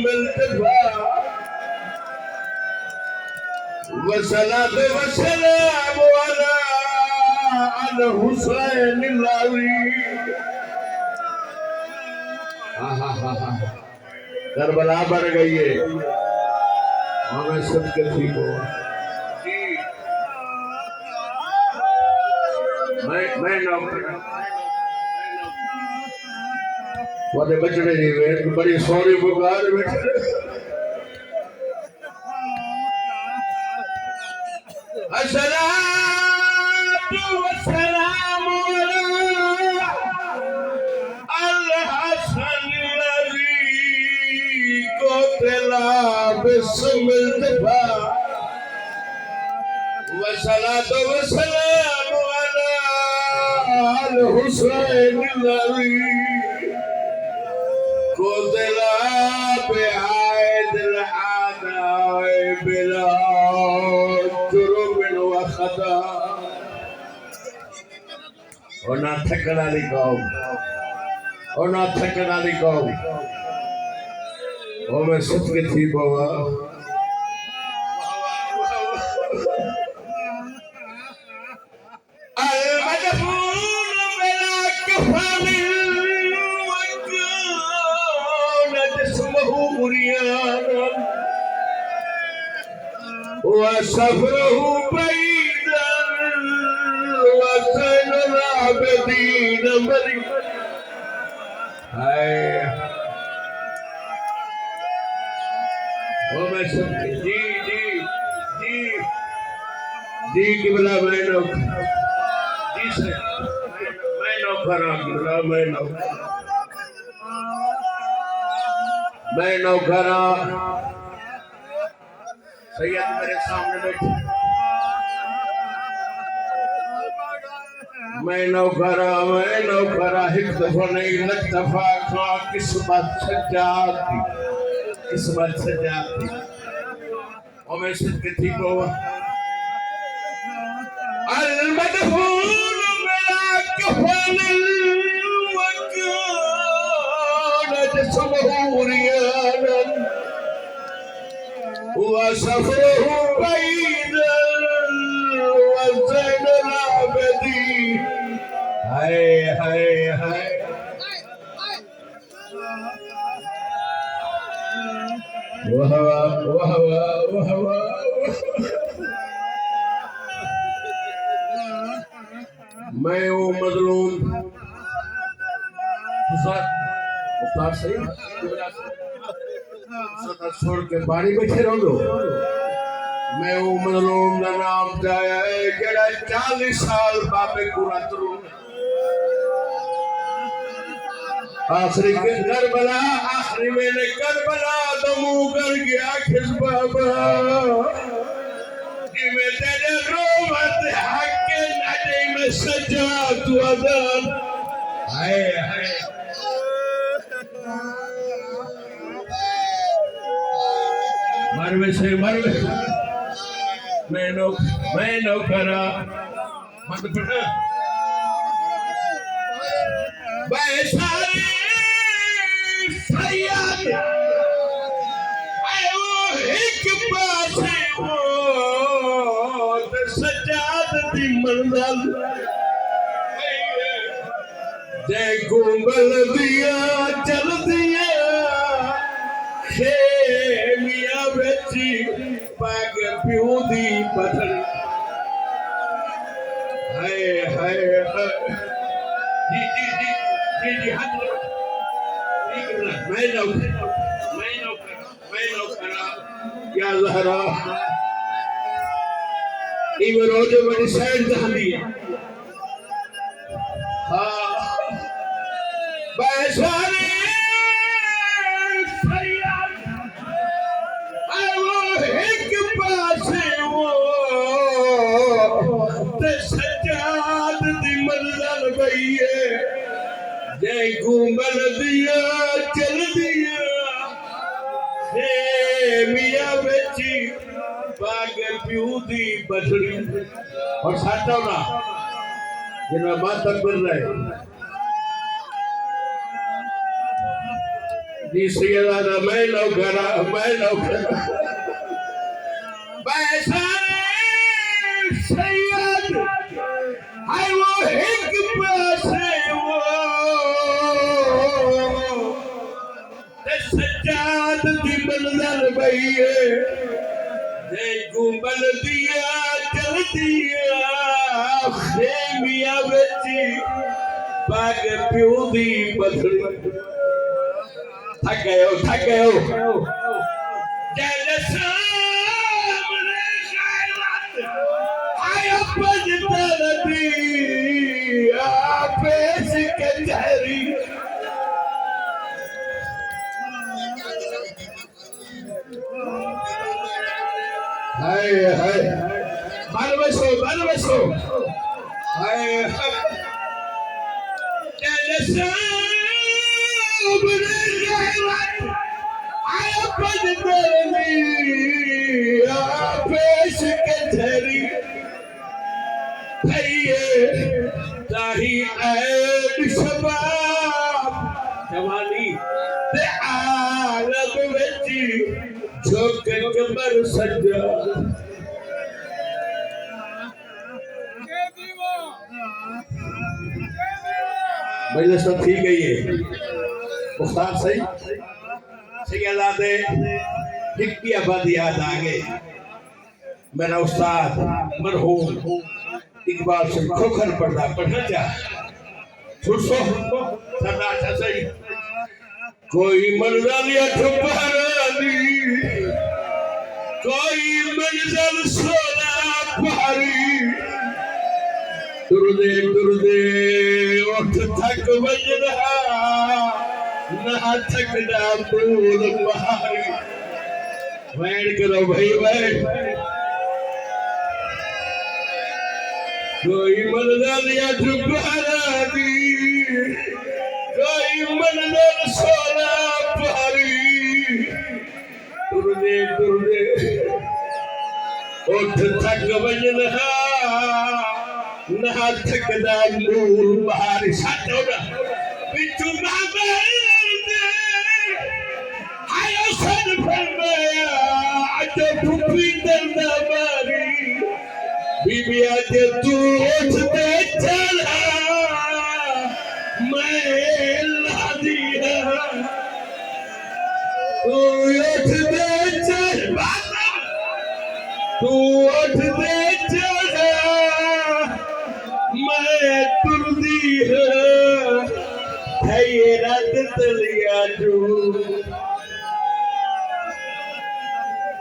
मिलतफा वसलात वसलाम अला अल हुसैन लावी करबला बढ़ गई है हमें सबके ठीक हो मैं नौकर वादे बचड़े जी वे बड़ी सॉरी बुकार बैठे अस्सलातु वस्सलाम अला अल हसन लज़ी क़ुतिला बिस्मिल तफा वस्सलातु वस्सलाम अला अल हुसैन लज़ी क़ुतिला बिआयदिल आदाए बिला खता और ना थकना ली कौम और ना थकना ली कौम और मैं सच के थी बाबा المدفون بلا كفن وكان جسمه مريانا وسفره بعيدا وزين العابدين مريم وما سمع जी किबला मैं नो जी से मैं नो खरा किबला मैं नो खरा सैयद मेरे सामने बैठे मैं नौकरा एक दफा नहीं लग दफा खा किस्मत सजाती और मैं सिद्ध थी बाबा المدفون بلا كفن وكان جسمه مريانا وسفره بعيدا وزين العابدين هاي وهو मैं वो मजलूम उस्ताद सही छोड़ के बाड़ी बैठे रहो दो मैं वो मजलूम का नाम जाया है जड़ा 40 साल बाबे पूरा तरू आखिरी करबला आखिरी मैंने करबला दमू कर गया खिस बाबा कि मैं तेरे रोमत हक के नाटे में सजा तू अदन हाय मरवे मैं नो करा मत पढ़ा बैसारी सैयद आयो एक पासे वो सजाद दी मंज़िल जय गुंबल दिया चल दिया खेमिया बेची पाग प्यू दी पथरी हाय जी हाथ मैं नो करा या ज़हरा इवन रोज बड़ी साइड दहली हाँ बैसारी सैयद वो एक पासे वो ते सजाद दी मंज़िल गई है जय गुंबल दिया चल दिया मियां बेची बाग प्यू दी बछड़ी और साटा ना जिन्हें माता कर रहे जी सैयदा मैं नौकरा वैसा सैयद है वो एक पासे वो सज्जाद दी मंजर बइए जे गुंबल दिया चल दिया खेमिया बची बाग प्यो दी बदली थक गए हो जल सामने खैरत आया पजतरदी पेश कचहरी हाय हाय बनवसो हाय जल सामने खैरत आया पजतरदी पेश कचहरी ताही ऐड शबाब जवानी ते आलम वेची झोंक कमर सजा मजलिस तो ठीक है ये मुख्तार सही सैयदादे हिक्की आबादी याद आ गए मेरा उस्ताद मरहूम इकबाल सिंह खोखर पढ़ना चाह सुसो सदा सही कोई मंजर या ठुपरानी कोई मंजर सोना पहाड़ी दुर्दे उठ थक बजरा ना थक ना बोल पहाड़ी बैठ करो भाई बैठ कोई मंजर या ठुपरानी कोई मंजर सोना पहाड़ी दुर्दे उठ थक बजरा ना थकदा मूल बाहर साथो ना बिचू बाबे आयो सन फरमाया आज फुफी दर्दा मारी बीबी आज तू उठ दे चला मैं ला दिया तू उठ दे चल बाबा तू उठ दे चला मैं तुरदी है ये रात तलिया जो